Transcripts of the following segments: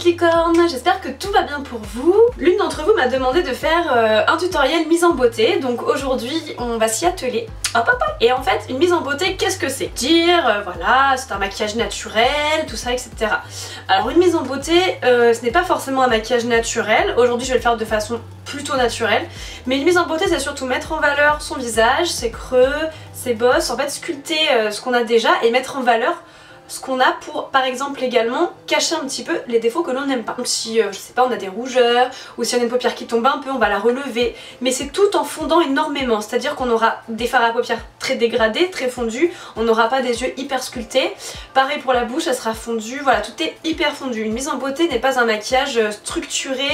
licornes, j'espère que tout va bien pour vous. L'une d'entre vous m'a demandé de faire un tutoriel mise en beauté, donc aujourd'hui on va s'y atteler. Hop hop hop. Et en fait, une mise en beauté, qu'est-ce que c'est? Dire, voilà, c'est un maquillage naturel, tout ça, etc. Alors une mise en beauté, ce n'est pas forcément un maquillage naturel. Aujourd'hui je vais le faire de façon plutôt naturelle. Mais une mise en beauté, c'est surtout mettre en valeur son visage, ses creux, ses bosses, en fait sculpter ce qu'on a déjà et mettre en valeur ce qu'on a pour, par exemple, également cacher un petit peu les défauts que l'on n'aime pas. Donc si, je sais pas, on a des rougeurs, ou si on a une paupière qui tombe un peu, on va la relever. Mais c'est tout en fondant énormément, c'est-à-dire qu'on aura des fards à paupières très dégradés, très fondus, on n'aura pas des yeux hyper sculptés. Pareil pour la bouche, elle sera fondue, voilà, tout est hyper fondu. Une mise en beauté n'est pas un maquillage structuré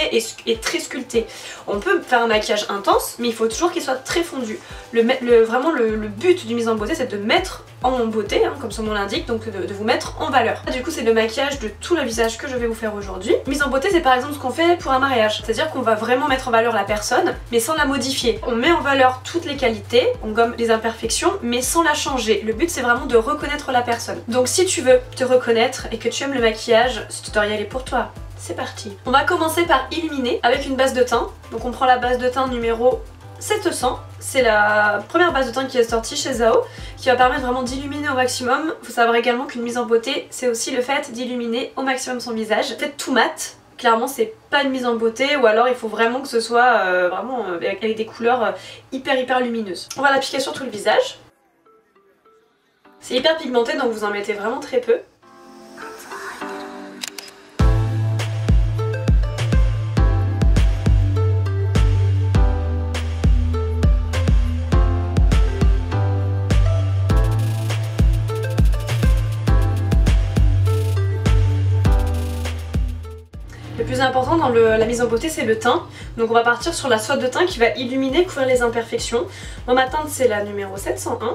et très sculpté. On peut faire un maquillage intense, mais il faut toujours qu'il soit très fondu. Vraiment, le but d'une mise en beauté, c'est de mettre en beauté, hein, comme son nom l'indique, donc de vous mettre en valeur. Du coup c'est le maquillage de tout le visage que je vais vous faire aujourd'hui. Mise en beauté, c'est par exemple ce qu'on fait pour un mariage, c'est à dire qu'on va vraiment mettre en valeur la personne mais sans la modifier. On met en valeur toutes les qualités, on gomme les imperfections mais sans la changer. Le but c'est vraiment de reconnaître la personne. Donc si tu veux te reconnaître et que tu aimes le maquillage, ce tutoriel est pour toi. C'est parti. On va commencer par illuminer avec une base de teint. Donc on prend la base de teint numéro 700, c'est la première base de teint qui est sortie chez Zao, qui va permettre vraiment d'illuminer au maximum. Il faut savoir également qu'une mise en beauté, c'est aussi le fait d'illuminer au maximum son visage. Faites tout mat, clairement c'est pas une mise en beauté, ou alors il faut vraiment que ce soit vraiment avec des couleurs hyper lumineuses. On va l'appliquer sur tout le visage. C'est hyper pigmenté donc vous en mettez vraiment très peu. Le plus important dans la mise en beauté, c'est le teint. Donc on va partir sur la soie de teint qui va illuminer, couvrir les imperfections. Moi ma teinte c'est la numéro 701.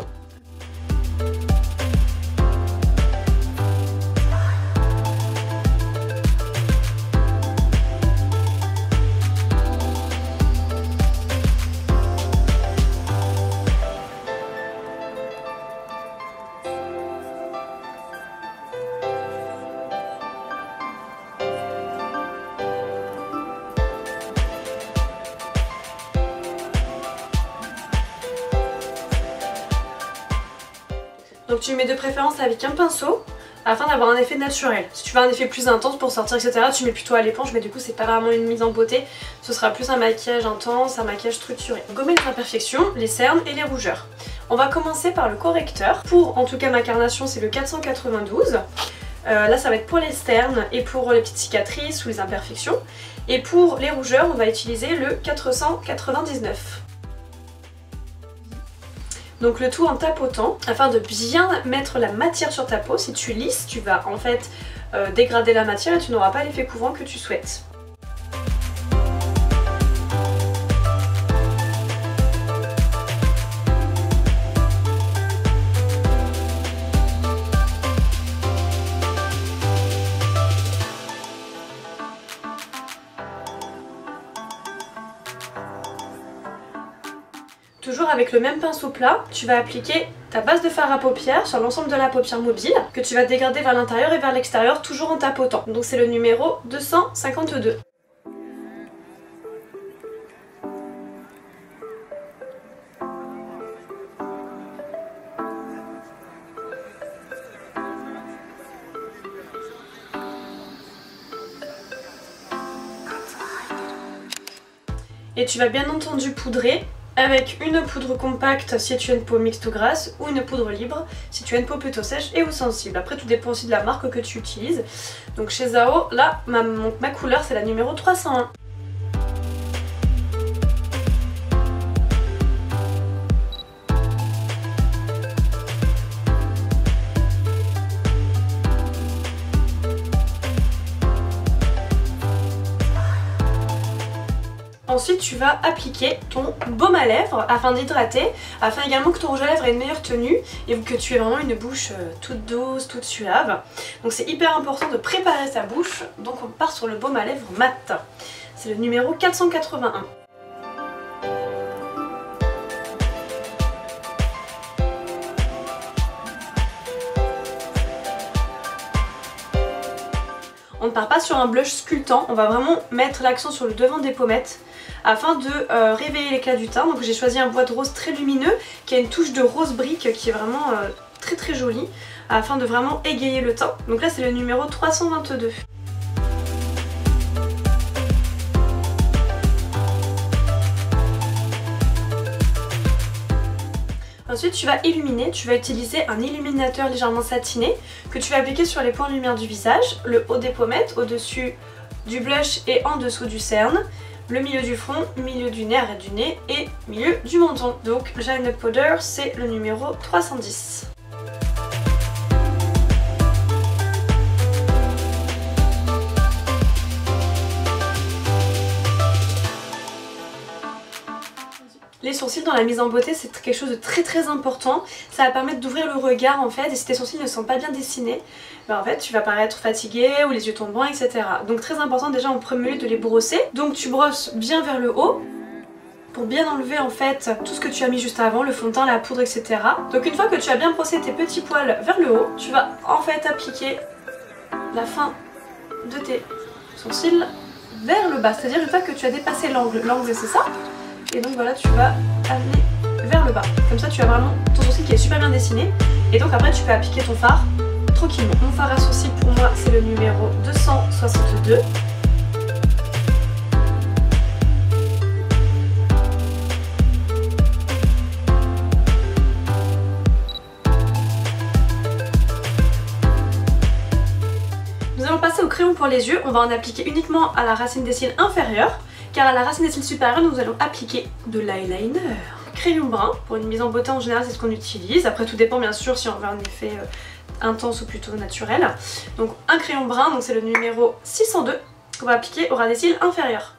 Donc tu mets de préférence avec un pinceau afin d'avoir un effet naturel. Si tu veux un effet plus intense pour sortir etc, tu mets plutôt à l'éponge, mais du coup c'est pas vraiment une mise en beauté, ce sera plus un maquillage intense, un maquillage structuré. Gommer les imperfections, les cernes et les rougeurs. On va commencer par le correcteur. Pour en tout cas ma carnation c'est le 492. Là ça va être pour les cernes et pour les petites cicatrices ou les imperfections. Et pour les rougeurs on va utiliser le 499. Donc le tout en tapotant afin de bien mettre la matière sur ta peau. Si tu lisses, tu vas en fait dégrader la matière et tu n'auras pas l'effet couvrant que tu souhaites. Toujours avec le même pinceau plat, tu vas appliquer ta base de fard à paupières sur l'ensemble de la paupière mobile que tu vas dégrader vers l'intérieur et vers l'extérieur toujours en tapotant. Donc c'est le numéro 252. Et tu vas bien entendu poudrer avec une poudre compacte si tu as une peau mixte ou grasse, ou une poudre libre si tu as une peau plutôt sèche et ou sensible. Après tout dépend aussi de la marque que tu utilises. Donc chez Zao, là ma couleur c'est la numéro 301. Ensuite tu vas appliquer ton baume à lèvres afin d'hydrater, afin également que ton rouge à lèvres ait une meilleure tenue et que tu aies vraiment une bouche toute douce, toute suave. Donc c'est hyper important de préparer sa bouche, donc on part sur le baume à lèvres mat. C'est le numéro 481. on ne part pas sur un blush sculptant, on va vraiment mettre l'accent sur le devant des pommettes afin de réveiller l'éclat du teint. Donc j'ai choisi un bois de rose très lumineux qui a une touche de rose brique qui est vraiment très très jolie afin de vraiment égayer le teint. Donc là c'est le numéro 322. Ensuite tu vas illuminer, tu vas utiliser un illuminateur légèrement satiné que tu vas appliquer sur les points de lumière du visage, le haut des pommettes, au-dessus du blush et en dessous du cerne, le milieu du front, milieu du nez, arrêt du nez et milieu du menton. Donc le Shine Up Powder c'est le numéro 310. Les sourcils dans la mise en beauté c'est quelque chose de très important, ça va permettre d'ouvrir le regard en fait, et si tes sourcils ne sont pas bien dessinés, ben en fait tu vas paraître fatigué ou les yeux tombants etc. Donc très important déjà en premier lieu de les brosser, donc tu brosses bien vers le haut pour bien enlever en fait tout ce que tu as mis juste avant, le fond de teint, la poudre etc. Donc une fois que tu as bien brossé tes petits poils vers le haut, tu vas en fait appliquer la fin de tes sourcils vers le bas, c'est-à-dire une fois que tu as dépassé l'angle, l'angle c'est ça. Et donc voilà, tu vas amener vers le bas. Comme ça tu as vraiment ton sourcil qui est super bien dessiné. Et donc après tu peux appliquer ton fard tranquillement. Mon fard à sourcil pour moi c'est le numéro 262. Nous allons passer au crayon pour les yeux. On va en appliquer uniquement à la racine des cils inférieure, car à la racine des cils supérieure nous allons appliquer de l'eyeliner. Crayon brun, pour une mise en beauté en général c'est ce qu'on utilise, après tout dépend bien sûr si on veut un effet intense ou plutôt naturel. Donc un crayon brun, donc c'est le numéro 602 qu'on va appliquer au ras des cils inférieurs.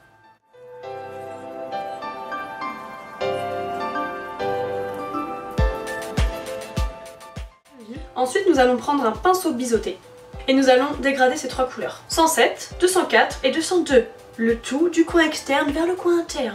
Ensuite nous allons prendre un pinceau biseauté et nous allons dégrader ces trois couleurs. 107, 204 et 202. Le tout du coin externe vers le coin interne.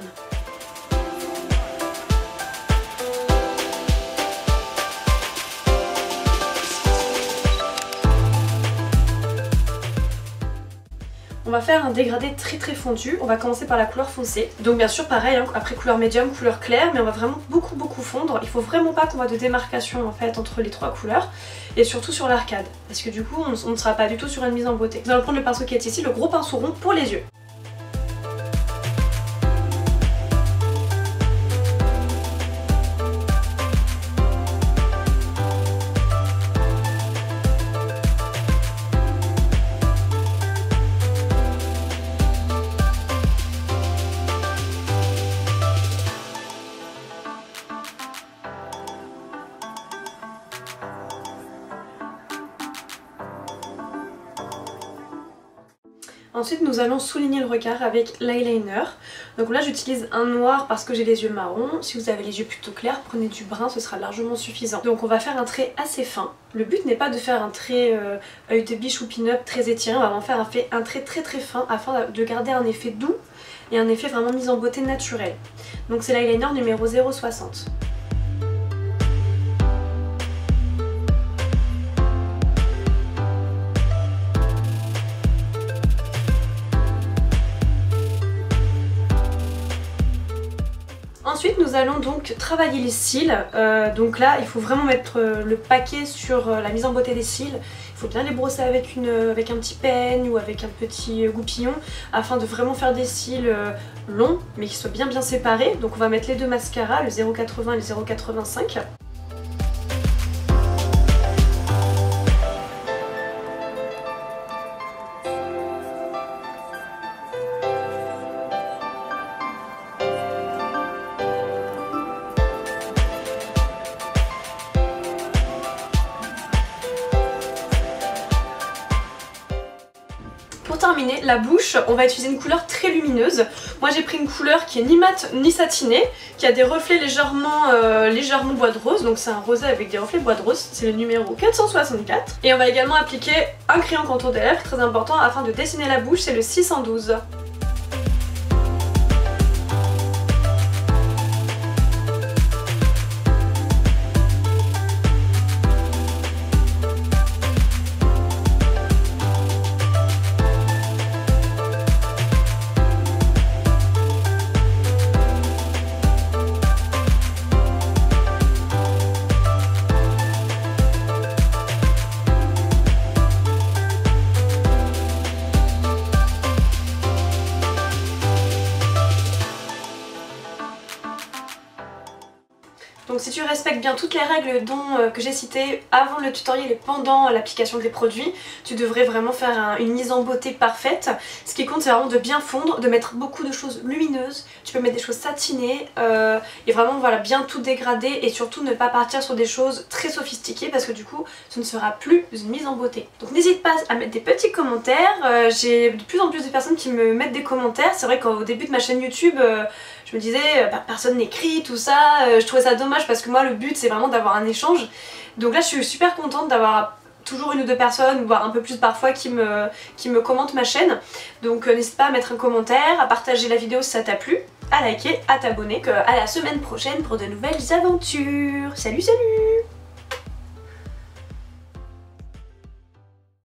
On va faire un dégradé très fondu, on va commencer par la couleur foncée. Donc bien sûr pareil, hein, après couleur médium, couleur claire, mais on va vraiment beaucoup fondre. Il faut vraiment pas qu'on voit de démarcation en fait entre les trois couleurs, et surtout sur l'arcade, parce que du coup on ne sera pas du tout sur une mise en beauté. Nous allons prendre le pinceau qui est ici, le gros pinceau rond pour les yeux. Ensuite nous allons souligner le regard avec l'eyeliner. Donc là j'utilise un noir parce que j'ai les yeux marrons. Si vous avez les yeux plutôt clairs, prenez du brun, ce sera largement suffisant. Donc on va faire un trait assez fin. Le but n'est pas de faire un trait œil de biche ou pin-up très étiré, on va vraiment faire un trait très fin afin de garder un effet doux et un effet vraiment mise en beauté naturel. Donc c'est l'eyeliner numéro 060. Ensuite nous allons donc travailler les cils, donc là il faut vraiment mettre le paquet sur la mise en beauté des cils. Il faut bien les brosser avec un petit peigne ou avec un petit goupillon afin de vraiment faire des cils longs mais qui soient bien séparés. Donc on va mettre les deux mascaras, le 0,80 et le 0,85. Pour terminer, la bouche, on va utiliser une couleur très lumineuse. Moi j'ai pris une couleur qui est ni mat ni satinée, qui a des reflets légèrement bois de rose, donc c'est un rosé avec des reflets bois de rose, c'est le numéro 464. Et on va également appliquer un crayon contour des lèvres, très important, afin de dessiner la bouche, c'est le 612. si tu respectes bien toutes les règles que j'ai citées avant le tutoriel et pendant l'application des produits, tu devrais vraiment faire une mise en beauté parfaite. Ce qui compte c'est vraiment de bien fondre, de mettre beaucoup de choses lumineuses, tu peux mettre des choses satinées et vraiment voilà bien tout dégrader et surtout ne pas partir sur des choses très sophistiquées parce que du coup ce ne sera plus une mise en beauté. Donc n'hésite pas à mettre des petits commentaires, j'ai de plus en plus de personnes qui me mettent des commentaires. C'est vrai qu'au début de ma chaîne YouTube je me disais personne n'écrit tout ça, je trouvais ça dommage parce que moi le but c'est vraiment d'avoir un échange. Donc là je suis super contente d'avoir toujours une ou deux personnes, voire un peu plus parfois, qui me commentent ma chaîne. Donc n'hésite pas à mettre un commentaire, à partager la vidéo si ça t'a plu, à liker, à t'abonner. À la semaine prochaine pour de nouvelles aventures. Salut salut!